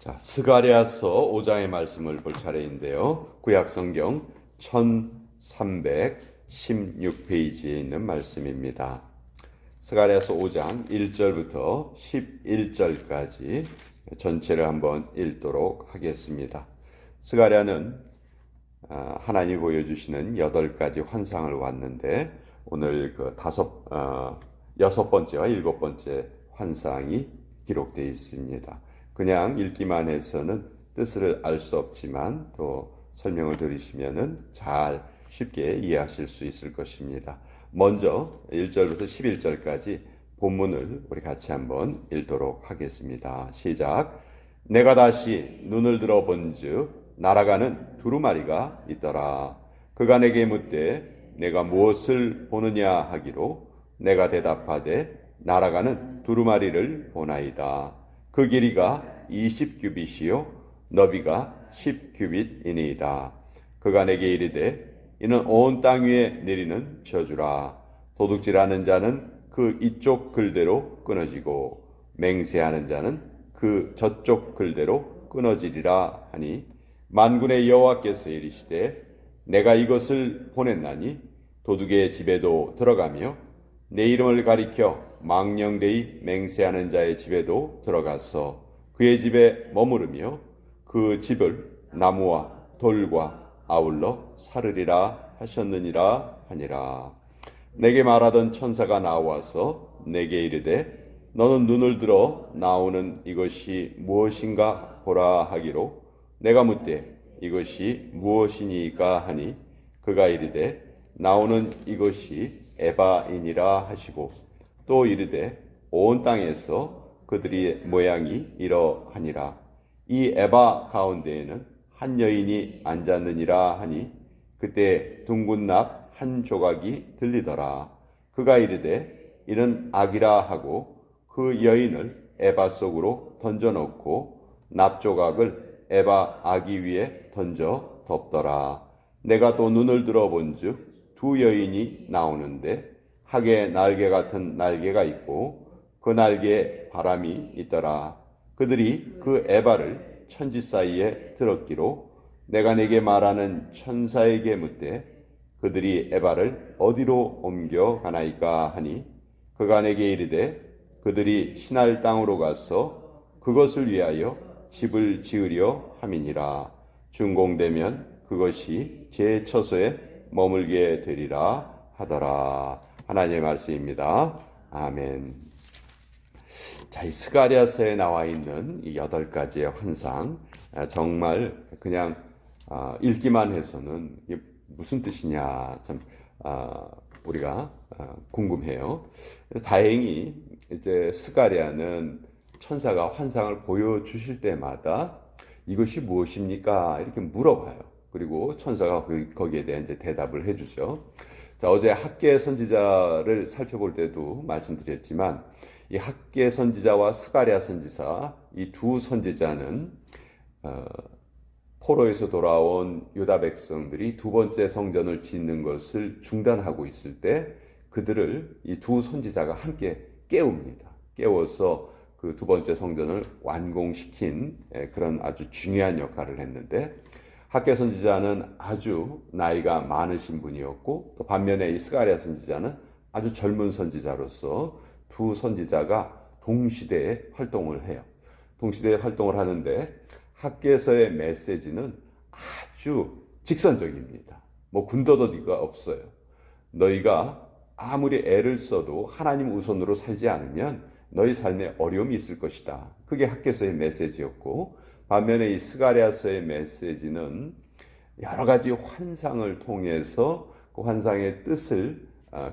자, 스가랴서 5장의 말씀을 볼 차례인데요. 구약성경 1316페이지에 있는 말씀입니다. 스가랴서 5장 1절부터 11절까지 전체를 한번 읽도록 하겠습니다. 스가랴는 하나님이 보여주시는 8가지 환상을 왔는데 오늘 여섯 번째와 일곱 번째 환상이 기록되어 있습니다. 그냥 읽기만 해서는 뜻을 알 수 없지만 또 설명을 들으시면은 잘 쉽게 이해하실 수 있을 것입니다. 먼저 1절부터 11절까지 본문을 우리 같이 한번 읽도록 하겠습니다. 시작. 내가 다시 눈을 들어 본즉 날아가는 두루마리가 있더라. 그가 내게 묻되 내가 무엇을 보느냐 하기로 내가 대답하되 날아가는 두루마리를 보나이다. 그 길이가 20규빗이요 너비가 10규빗이니이다. 그가 내게 이르되 이는 온 땅 위에 내리는 저주라. 도둑질하는 자는 그 이쪽 글대로 끊어지고 맹세하는 자는 그 저쪽 글대로 끊어지리라 하니 만군의 여호와께서 이르시되 내가 이것을 보냈나니 도둑의 집에도 들어가며 내 이름을 가리켜 망령되이 맹세하는 자의 집에도 들어가서 그의 집에 머무르며 그 집을 나무와 돌과 아울러 사르리라 하셨느니라 하니라. 내게 말하던 천사가 나와서 내게 이르되 너는 눈을 들어 나오는 이것이 무엇인가 보라 하기로 내가 묻되 이것이 무엇이니까 하니 그가 이르되 나오는 이것이 에바이니라 하시고 또 이르되 온 땅에서 그들의 모양이 이러하니라. 이 에바 가운데에는 한 여인이 앉았느니라 하니 그때 둥근 납 한 조각이 들리더라. 그가 이르되 이는 악이라 하고 그 여인을 에바 속으로 던져놓고 납 조각을 에바 아기 위에 던져 덮더라. 내가 또 눈을 들어 본즉 두 여인이 나오는데 학의 날개 같은 날개가 있고 그 날개에 바람이 있더라. 그들이 그 에바를 천지 사이에 들었기로 내가 내게 말하는 천사에게 묻되 그들이 에바를 어디로 옮겨가나이까 하니 그가 내게 이르되 그들이 신할 땅으로 가서 그것을 위하여 집을 지으려 함이니라. 준공되면 그것이 제 처소에 머물게 되리라 하더라. 하나님의 말씀입니다. 아멘. 자, 이 스가랴서에 나와 있는 이 8가지의 환상, 정말 그냥 읽기만 해서는 이게 무슨 뜻이냐 참 우리가 궁금해요. 다행히 이제 스가랴는 천사가 환상을 보여주실 때마다 이것이 무엇입니까? 이렇게 물어봐요. 그리고 천사가 거기에 대한 이제 대답을 해주죠. 자, 어제 학개 선지자를 살펴볼 때도 말씀드렸지만 이 학개 선지자와 스가랴 선지자 이 두 선지자는 포로에서 돌아온 유다 백성들이 두 번째 성전을 짓는 것을 중단하고 있을 때 그들을 이 두 선지자가 함께 깨웁니다. 깨워서 그 두 번째 성전을 완공시킨 그런 아주 중요한 역할을 했는데 학개 선지자는 아주 나이가 많으신 분이었고 또 반면에 이 스가랴 선지자는 아주 젊은 선지자로서 두 선지자가 동시대에 활동을 해요. 동시대에 활동을 하는데 학개서의 메시지는 아주 직선적입니다. 뭐 군더더기가 없어요. 너희가 아무리 애를 써도 하나님 우선으로 살지 않으면 너희 삶에 어려움이 있을 것이다. 그게 학개서의 메시지였고 반면에 이 스가랴서의 메시지는 여러 가지 환상을 통해서 그 환상의 뜻을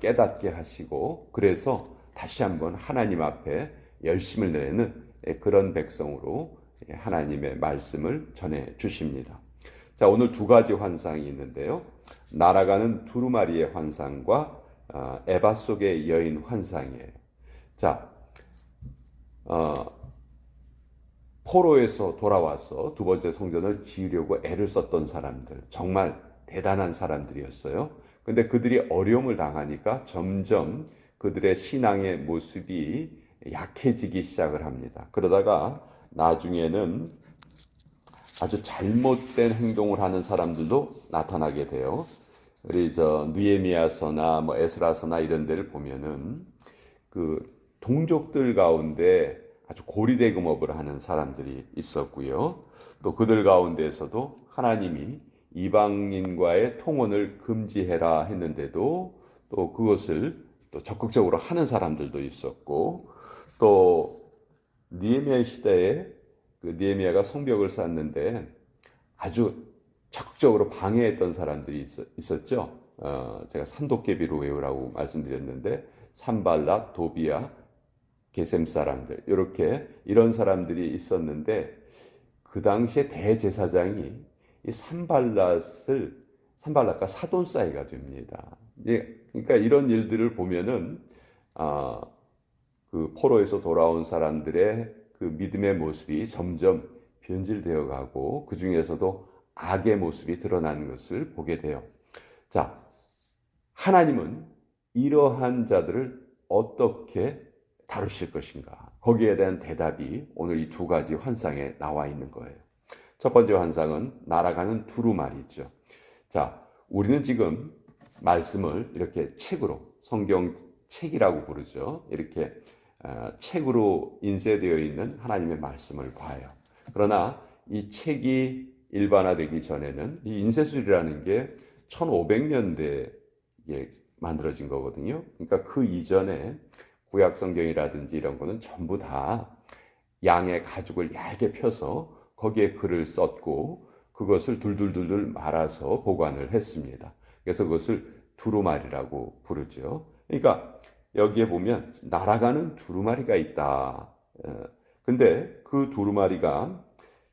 깨닫게 하시고 그래서 다시 한번 하나님 앞에 열심을 내는 그런 백성으로 하나님의 말씀을 전해 주십니다. 자, 오늘 2가지 환상이 있는데요. 날아가는 두루마리의 환상과 에바 속의 여인 환상이에요. 자, 포로에서 돌아와서 두 번째 성전을 지으려고 애를 썼던 사람들, 정말 대단한 사람들이었어요. 근데 그들이 어려움을 당하니까 점점 그들의 신앙의 모습이 약해지기 시작을 합니다. 그러다가 나중에는 아주 잘못된 행동을 하는 사람들도 나타나게 돼요. 우리 느헤미야서나 뭐 에스라서나 이런 데를 보면은 그 동족들 가운데 아주 고리대금업을 하는 사람들이 있었고요. 또 그들 가운데에서도 하나님이 이방인과의 통혼을 금지해라 했는데도 또 그것을 또 적극적으로 하는 사람들도 있었고, 또 느헤미야 시대에 그 느헤미야가 성벽을 쌓는데 아주 적극적으로 방해했던 사람들이 있었죠. 제가 산도깨비로 외우라고 말씀드렸는데 산발랏, 도비야, 게셈 사람들 이렇게 이런 사람들이 있었는데 그 당시에 대제사장이 이 산발랏과 사돈 사이가 됩니다. 그러니까 이런 일들을 보면은 아, 그 포로에서 돌아온 사람들의 그 믿음의 모습이 점점 변질되어 가고 그 중에서도 악의 모습이 드러나는 것을 보게 돼요. 자, 하나님은 이러한 자들을 어떻게 다루실 것인가? 거기에 대한 대답이 오늘 이 두 가지 환상에 나와 있는 거예요. 첫 번째 환상은 날아가는 두루마리죠. 자, 우리는 지금 말씀을 이렇게 책으로, 성경책이라고 부르죠. 이렇게 책으로 인쇄되어 있는 하나님의 말씀을 봐요. 그러나 이 책이 일반화되기 전에는 이 인쇄술이라는 게 1500년대에 만들어진 거거든요. 그러니까 그 이전에 구약 성경이라든지 이런 거는 전부 다 양의 가죽을 얇게 펴서 거기에 글을 썼고 그것을 둘둘둘둘 말아서 보관을 했습니다. 그래서 그것을 두루마리라고 부르죠. 그러니까 여기에 보면 날아가는 두루마리가 있다. 근데 그 두루마리가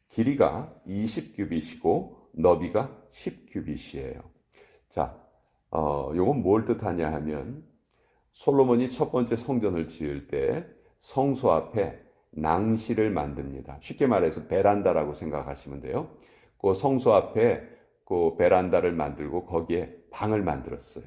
길이가 20규빗이고 너비가 10규빗이에요. 자, 요건 뭘 뜻하냐 하면 솔로몬이 첫 번째 성전을 지을 때 성소 앞에 낭실을 만듭니다. 쉽게 말해서 베란다라고 생각하시면 돼요. 그 성소 앞에 그 베란다를 만들고 거기에 방을 만들었어요.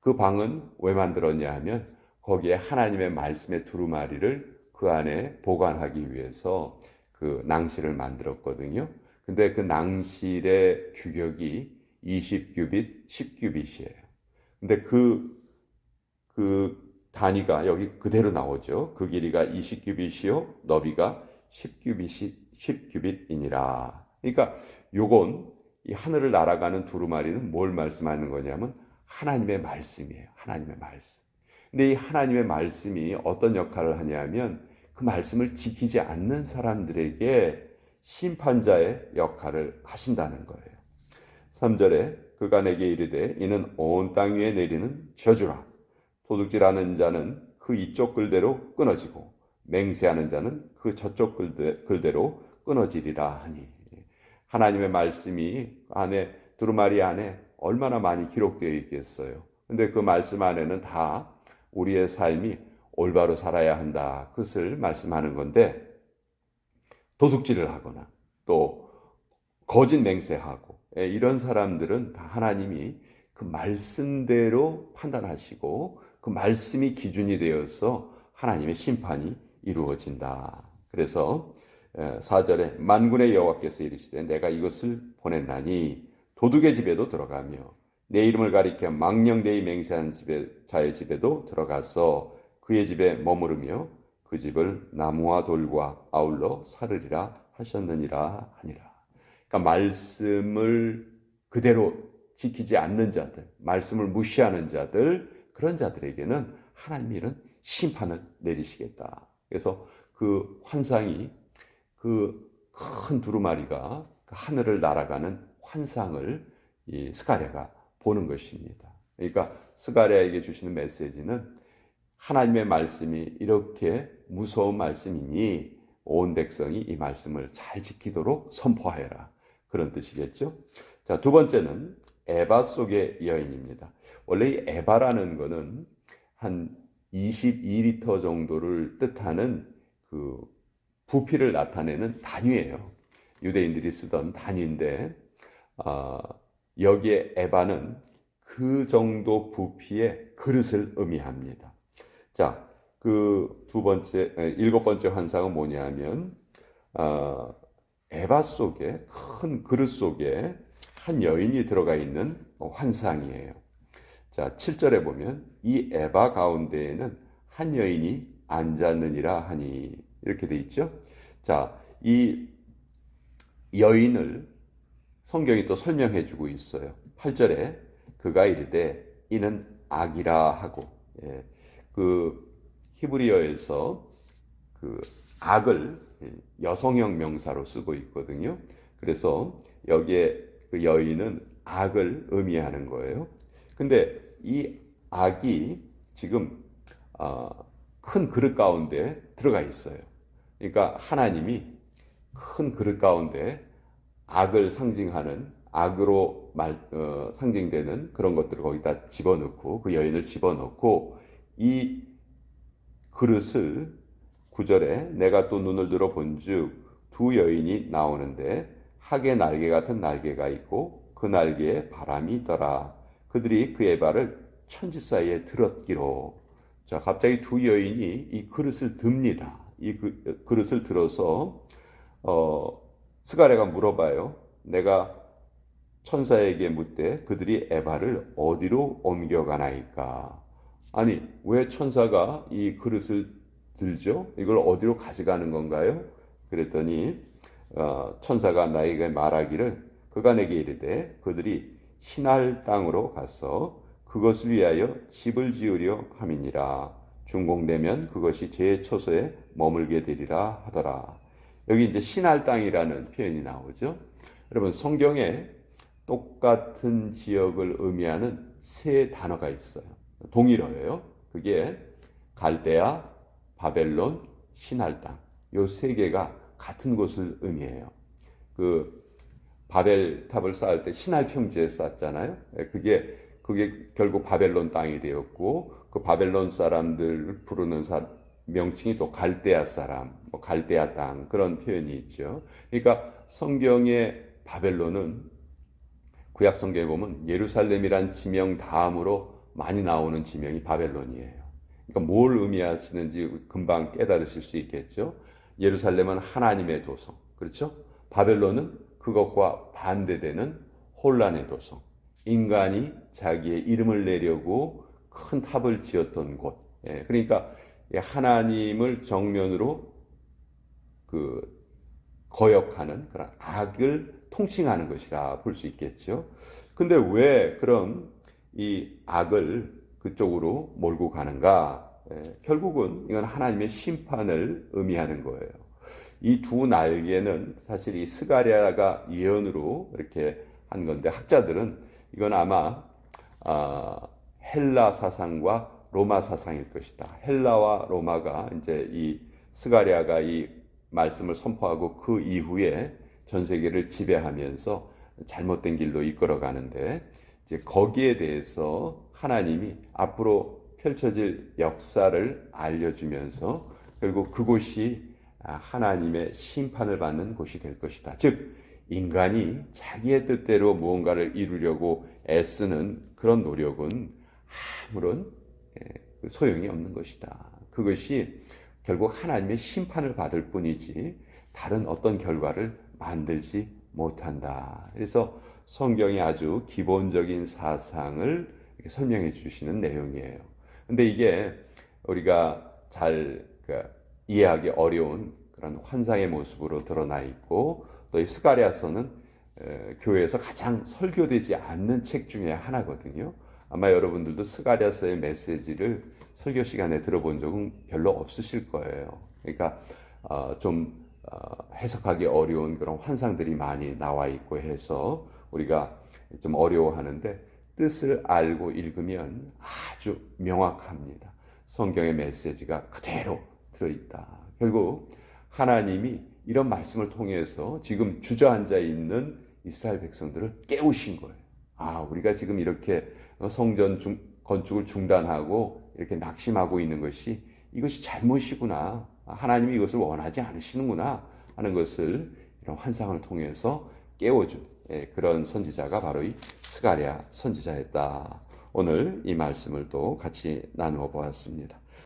그 방은 왜 만들었냐 하면 거기에 하나님의 말씀의 두루마리를 그 안에 보관하기 위해서 그 낭실을 만들었거든요. 근데 그 낭실의 규격이 20규빗, 10규빗이에요. 근데 그 단위가 여기 그대로 나오죠. 그 길이가 20규빗이요, 너비가 10규빗이니라. 그러니까 요건 이 하늘을 날아가는 두루마리는 뭘 말씀하는 거냐면 하나님의 말씀이에요. 하나님의 말씀. 근데 이 하나님의 말씀이 어떤 역할을 하냐면 그 말씀을 지키지 않는 사람들에게 심판자의 역할을 하신다는 거예요. 3절에 그가 내게 이르되 이는 온 땅 위에 내리는 저주라. 도둑질하는 자는 그 이쪽 글대로 끊어지고 맹세하는 자는 그 저쪽 글대로 끊어지리라 하니. 하나님의 말씀이 안에 두루마리 안에 얼마나 많이 기록되어 있겠어요. 근데 그 말씀 안에는 다 우리의 삶이 올바로 살아야 한다. 그것을 말씀하는 건데 도둑질을 하거나 또 거짓 맹세하고 이런 사람들은 다 하나님이 그 말씀대로 판단하시고 그 말씀이 기준이 되어서 하나님의 심판이 이루어진다. 그래서 4절에 만군의 여호와께서 이르시되 내가 이것을 보냈나니 도둑의 집에도 들어가며 내 이름을 가리켜 망령되이 맹세한 자의 집에도 들어가서 그의 집에 머무르며 그 집을 나무와 돌과 아울러 사르리라 하셨느니라 하니라. 그러니까 말씀을 그대로 지키지 않는 자들, 말씀을 무시하는 자들, 그런 자들에게는 하나님이 이런 심판을 내리시겠다. 그래서 그 환상이 그 큰 두루마리가 그 하늘을 날아가는 환상을 이 스가랴가 보는 것입니다. 그러니까 스가랴에게 주시는 메시지는 하나님의 말씀이 이렇게 무서운 말씀이니 온 백성이 이 말씀을 잘 지키도록 선포하여라. 그런 뜻이겠죠. 자, 두 번째는 에바 속의 여인입니다. 원래 이 에바라는 거는 한 22리터 정도를 뜻하는 그 부피를 나타내는 단위예요. 유대인들이 쓰던 단위인데 여기에 에바는 그 정도 부피의 그릇을 의미합니다. 자, 그 일곱 번째 환상은 뭐냐면 에바 에바 속에, 큰 그릇 속에 한 여인이 들어가 있는 환상이에요. 자, 7절에 보면 이 에바 가운데에는 한 여인이 앉았느니라 하니, 이렇게 돼 있죠. 자, 이 여인을 성경이 또 설명해 주고 있어요. 8절에 그가 이르되 이는 악이라 하고, 그 히브리어에서 그 악을 여성형 명사로 쓰고 있거든요. 그래서 여기에 그 여인은 악을 의미하는 거예요. 근데 이 악이 지금 큰 그릇 가운데 들어가 있어요. 그러니까 하나님이 큰 그릇 가운데 악을 상징하는, 악으로 상징되는 그런 것들을 거기다 집어넣고, 그 여인을 집어넣고, 이 그릇을 9절에 내가 또 눈을 들어 본즉 두 여인이 나오는데 학의 날개 같은 날개가 있고 그 날개에 바람이 있더라. 그들이 그 에바를 천지 사이에 들었기로. 자, 갑자기 두 여인이 이 그릇을 듭니다. 이 그릇을 들어서 스가랴가 물어봐요. 내가 천사에게 묻되 그들이 에바를 어디로 옮겨가나이까. 아니, 왜 천사가 이 그릇을 들죠? 이걸 어디로 가져가는 건가요? 그랬더니 천사가 나에게 말하기를 그가 내게 이르되 그들이 신할 땅으로 가서 그것을 위하여 집을 지으려 함이니라. 준공되면 그것이 제 처소에 머물게 되리라 하더라. 여기 이제 신할 땅이라는 표현이 나오죠. 여러분, 성경에 똑같은 지역을 의미하는 세 단어가 있어요. 동일어예요. 그게 갈대아, 바벨론, 신할 땅. 요 세 개가 같은 곳을 의미해요. 그 바벨탑을 쌓을 때 신할 평지에 쌓았잖아요. 그게 결국 바벨론 땅이 되었고, 그 바벨론 사람들 부르는 명칭이 또 갈대아 사람, 갈대아 땅, 그런 표현이 있죠. 그러니까 성경의 바벨론은 구약 성경에 보면 예루살렘이란 지명 다음으로 많이 나오는 지명이 바벨론이에요. 그러니까 뭘 의미하시는지 금방 깨달으실 수 있겠죠. 예루살렘은 하나님의 도성, 그렇죠? 바벨론은 그것과 반대되는 혼란의 도성, 인간이 자기의 이름을 내려고 큰 탑을 지었던 곳. 그러니까 하나님을 정면으로 거역하는 그런 악을 통칭하는 것이라 볼 수 있겠죠. 근데 왜 그럼 이 악을 그쪽으로 몰고 가는가? 결국은 이건 하나님의 심판을 의미하는 거예요. 이 두 날개는 사실 이 스가랴가 예언으로 이렇게 한 건데, 학자들은 이건 아마 헬라 사상과 로마 사상일 것이다. 헬라와 로마가 이제 이 스가랴가 이 말씀을 선포하고 그 이후에 전 세계를 지배하면서 잘못된 길로 이끌어 가는데, 이제 거기에 대해서 하나님이 앞으로 펼쳐질 역사를 알려주면서 결국 그곳이 하나님의 심판을 받는 곳이 될 것이다. 즉, 인간이 자기의 뜻대로 무언가를 이루려고 애쓰는 그런 노력은 아무런 소용이 없는 것이다. 그것이 결국 하나님의 심판을 받을 뿐이지 다른 어떤 결과를 만들지 못한다. 그래서 성경이 아주 기본적인 사상을 이렇게 설명해 주시는 내용이에요. 근데 이게 우리가 잘 이해하기 어려운 그런 환상의 모습으로 드러나 있고, 또 이 스가랴서는 교회에서 가장 설교되지 않는 책 중에 하나거든요. 아마 여러분들도 스가랴서의 메시지를 설교 시간에 들어본 적은 별로 없으실 거예요. 그러니까 좀 해석하기 어려운 그런 환상들이 많이 나와 있고 해서 우리가 좀 어려워하는데, 뜻을 알고 읽으면 아주 명확합니다. 성경의 메시지가 그대로 들어있다. 결국 하나님이 이런 말씀을 통해서 지금 주저앉아 있는 이스라엘 백성들을 깨우신 거예요. 우리가 지금 이렇게 성전 건축을 중단하고 이렇게 낙심하고 있는 이것이 잘못이구나. 하나님이 이것을 원하지 않으시는구나 하는 것을 이런 환상을 통해서 깨워준 그런 선지자가 바로 이 스가랴 선지자였다. 오늘 이 말씀을 또 같이 나누어 보았습니다.